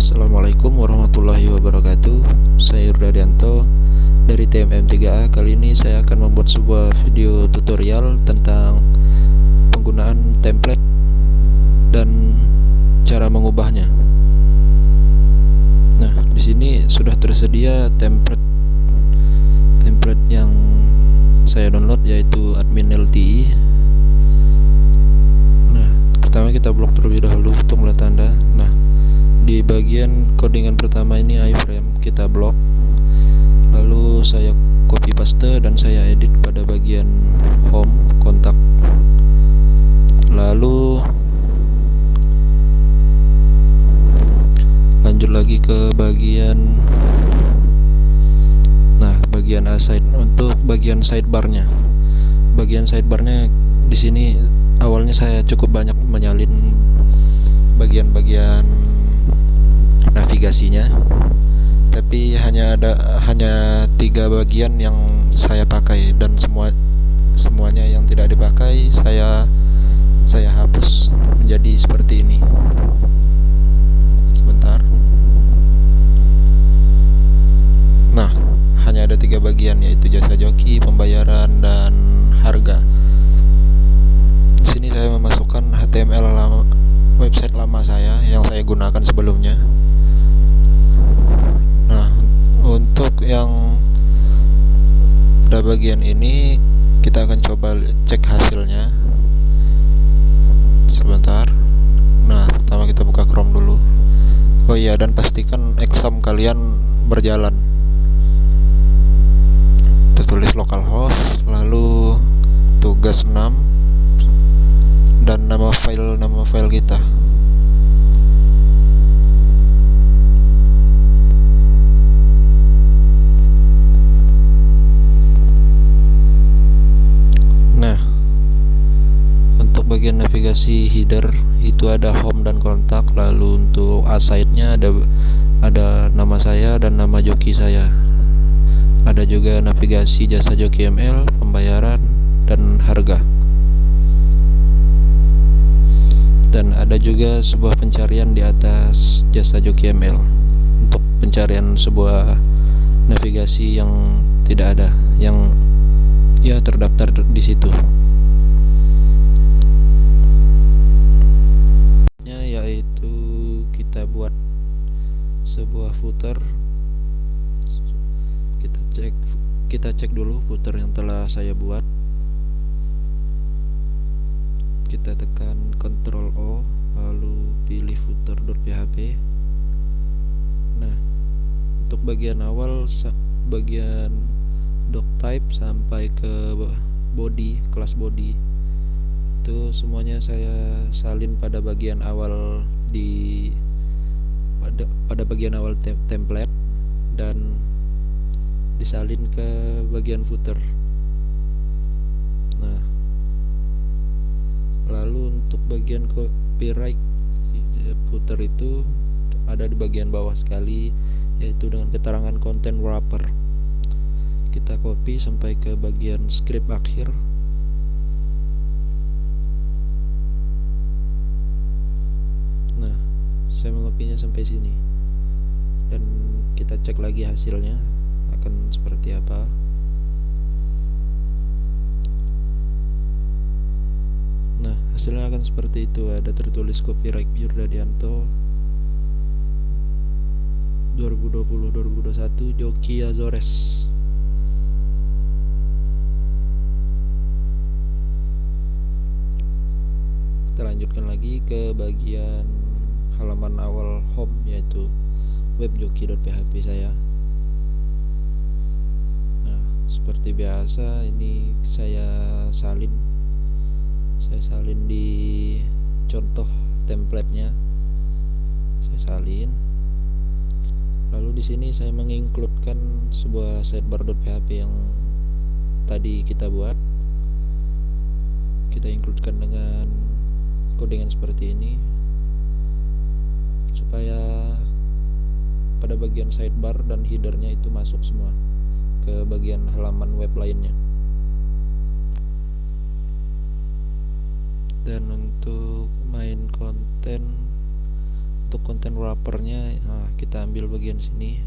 Assalamualaikum warahmatullahi wabarakatuh. Saya Yurdadianto dari TMM3A. Kali ini saya akan membuat sebuah video tutorial tentang penggunaan template dan cara mengubahnya. Nah, di sini sudah tersedia template yang saya download, yaitu admin LTE. Nah, pertama kita blok terlebih dahulu untuk melihat tanda. Nah, di bagian codingan pertama ini iframe kita blok, lalu saya copy paste dan saya edit pada bagian home kontak, lalu lanjut lagi ke bagian aside. Untuk bagian sidebarnya di sini awalnya saya cukup banyak menyalin bagian-bagian navigasinya, tapi hanya 3 bagian yang saya pakai, dan semuanya yang tidak dipakai saya hapus menjadi seperti ini. Sebentar. Nah, hanya ada 3 bagian, yaitu jasa joki, pembayaran, dan harga. Di sini saya memasukkan HTML website lama saya yang saya gunakan sebelumnya. Nah, untuk yang pada bagian ini kita akan coba cek hasilnya. Sebentar. Nah, pertama kita buka Chrome dulu. Oh iya, dan pastikan exam kalian berjalan. Kita tulis localhost, lalu tugas 6 dan nama file kita. Nah, untuk bagian navigasi header itu ada home dan kontak, lalu untuk aside-nya ada nama saya dan nama joki saya. Ada juga navigasi jasa joki ML, pembayaran, dan harga. Dan ada juga sebuah pencarian di atas jasa joki ML untuk pencarian sebuah navigasi yang tidak ada, yang ya terdaftar di situ. Yaitu kita buat sebuah footer. Kita cek dulu footer yang telah saya buat. Kita tekan Ctrl O, lalu pilih footer.php. Nah, untuk bagian awal, bagian doc type sampai ke body, kelas body, itu semuanya saya salin pada bagian awal pada bagian awal template, dan disalin ke bagian footer. Nah, lalu untuk bagian copyright footer itu ada di bagian bawah sekali, yaitu dengan keterangan content wrapper. Kita copy sampai ke bagian script akhir. Nah, saya mengopinya sampai sini, dan kita cek lagi hasilnya akan seperti apa. Nah, hasilnya akan seperti itu. Ada tertulis copyright Yurdadianto 2020-2021 Joki Azores. Kita lanjutkan lagi ke bagian halaman awal home, yaitu webjoki.php saya. Nah, seperti biasa ini saya salin di contoh templatenya. Saya salin. Lalu di sini saya mengincludekan sebuah sidebar.php yang tadi kita buat. Kita includekan dengan codingan seperti ini, supaya pada bagian sidebar dan headernya itu masuk semua ke bagian halaman web lainnya. Dan untuk main konten untuk content wrappernya, kita ambil bagian sini.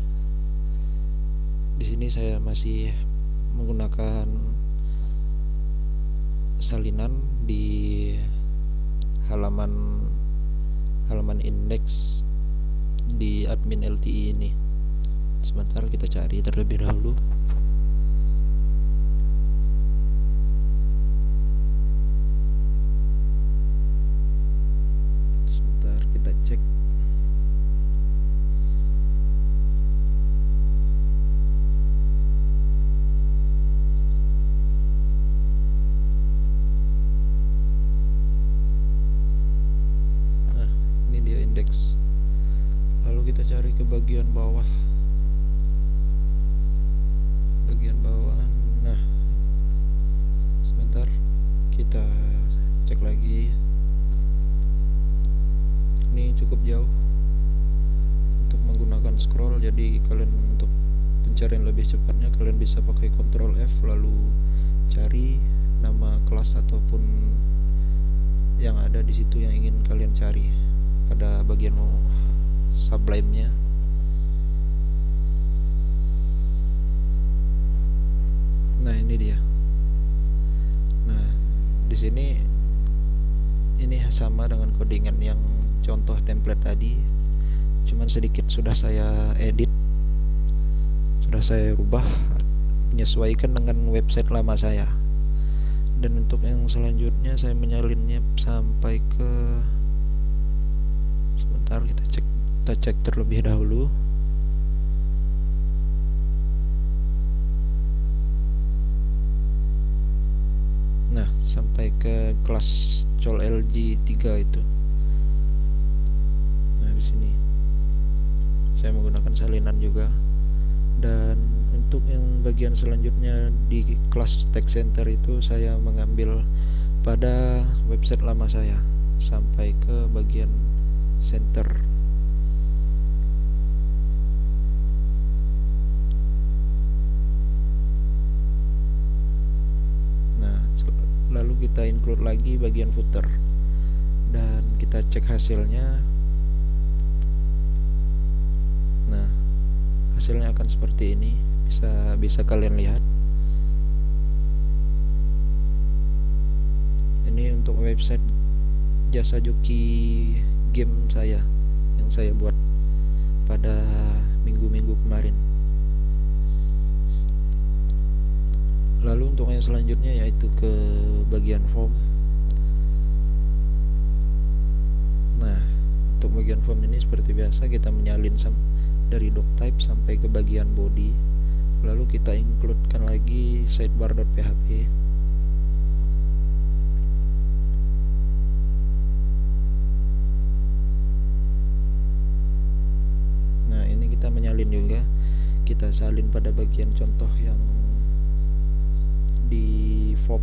Di sini saya masih menggunakan salinan di halaman indeks di admin LTI ini. Sebentar, kita cari terlebih dahulu. Sebentar, kita cek. Nah, ini dia indeks. Lalu kita cari ke bagian bawah. Nah, sebentar, kita cek lagi. Ini cukup jauh untuk menggunakan scroll, jadi kalian untuk pencarian lebih cepatnya kalian bisa pakai Ctrl F lalu cari nama kelas ataupun yang ada di situ yang ingin kalian cari pada bagian Sublime-nya. Nah, ini dia. Nah, di sini ini sama dengan codingan yang contoh template tadi, cuman sedikit sudah saya edit, sudah saya rubah menyesuaikan dengan website lama saya. Dan untuk yang selanjutnya saya menyalinnya sampai ke, sebentar, kita cek terlebih dahulu. Nah, sampai ke kelas COL-LG 3 itu. Nah, di sini saya menggunakan salinan juga. Dan untuk yang bagian selanjutnya di kelas text center itu saya mengambil pada website lama saya sampai ke bagian center. Lalu kita include lagi bagian footer dan kita cek hasilnya. Nah, hasilnya akan seperti ini, bisa kalian lihat. Ini untuk website jasa joki game saya yang saya buat pada minggu-minggu kemarin. Lalu untuk yang selanjutnya yaitu ke bagian form. Nah, untuk bagian form ini seperti biasa kita menyalin dari doctype sampai ke bagian body. Lalu kita includekan lagi sidebar.php. Nah, ini kita menyalin juga. Kita salin pada bagian contoh yang di form.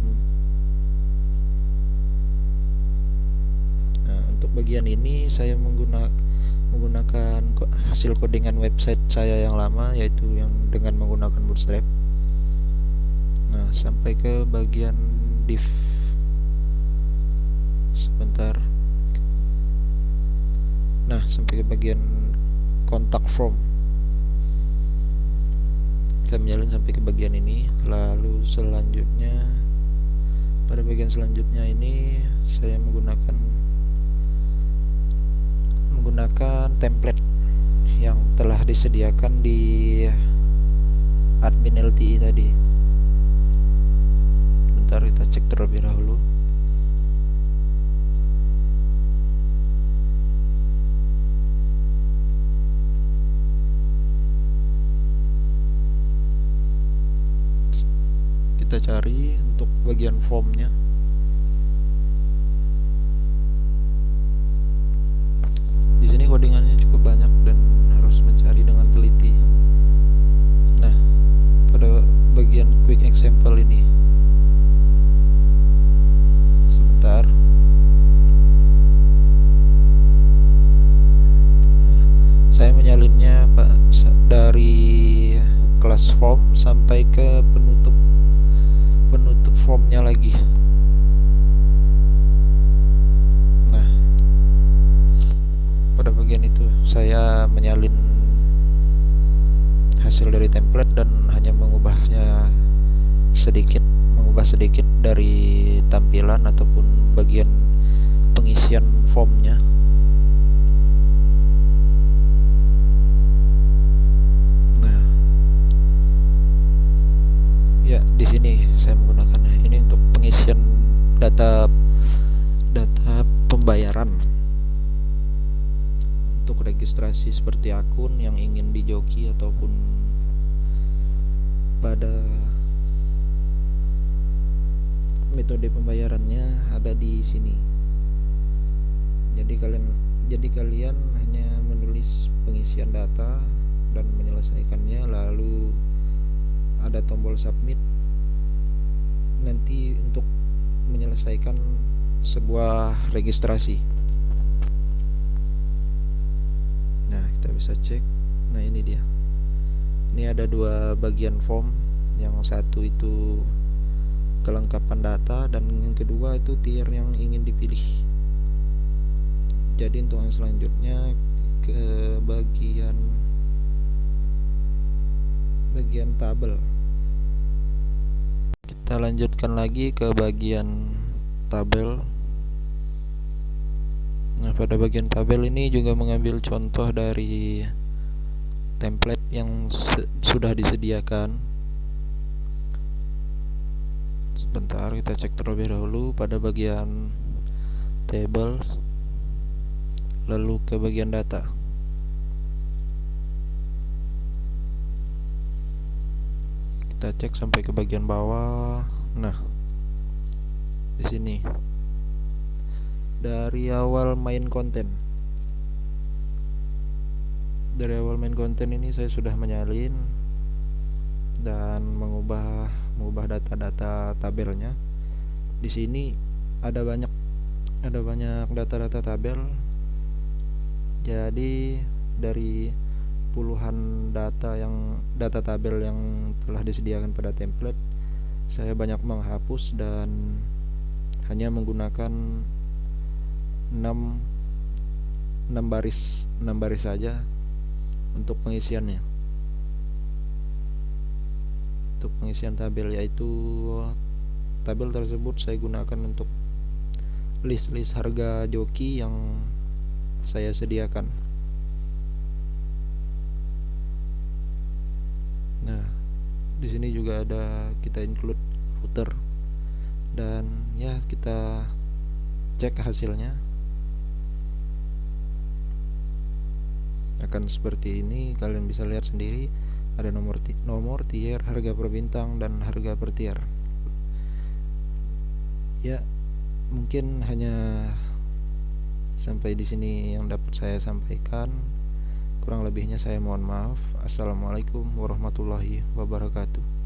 Nah, untuk bagian ini saya menggunakan hasil codingan website saya yang lama, yaitu yang dengan menggunakan Bootstrap. Nah, sampai ke bagian div. Sebentar. Nah, sampai ke bagian contact form. Saya menyalin sampai ke bagian ini. Lalu selanjutnya, pada bagian selanjutnya ini saya menggunakan template yang telah disediakan di admin LTI tadi. Bentar, kita cek terlebih dahulu. Kita cari untuk bagian formnya. Di sini codingannya cukup banyak dan harus mencari dengan teliti. Nah, pada bagian quick example ini, sebentar. Saya menyalinnya dari kelas form sampai ke penutup formnya lagi. Nah, pada bagian itu saya menyalin hasil dari template dan hanya mengubah sedikit dari tampilan ataupun bagian pengisian formnya. Nah, ya di sini saya menggunakannya. Ini untuk pengisian data pembayaran untuk registrasi seperti akun yang ingin dijoki ataupun pada metode pembayarannya ada di sini. Jadi kalian hanya menulis pengisian data dan menyelesaikannya, lalu ada tombol submit nanti untuk menyelesaikan sebuah registrasi. Nah, kita bisa cek. Nah, ini dia. Ini ada dua bagian form. Yang satu itu kelengkapan data dan yang kedua itu tier yang ingin dipilih. Jadi untuk yang selanjutnya ke bagian tabel. Kita lanjutkan lagi ke bagian tabel. Nah, pada bagian tabel ini juga mengambil contoh dari template yang sudah disediakan. Sebentar, kita cek terlebih dahulu pada bagian table, lalu ke bagian data. Kita cek sampai ke bagian bawah. Nah, di sini dari awal main konten ini saya sudah menyalin dan mengubah data-data tabelnya. Di sini ada banyak data-data tabel. Jadi dari puluhan data tabel yang telah disediakan pada template, saya banyak menghapus dan hanya menggunakan 6 baris saja untuk pengisiannya. Untuk pengisian tabel, yaitu tabel tersebut saya gunakan untuk list harga joki yang saya sediakan. Nah, di sini juga ada kita include footer dan ya kita cek hasilnya. Akan seperti ini, kalian bisa lihat sendiri ada nomor tier, harga per bintang dan harga per tier. Ya, mungkin hanya sampai di sini yang dapat saya sampaikan. Kurang lebihnya saya mohon maaf. Assalamualaikum warahmatullahi wabarakatuh.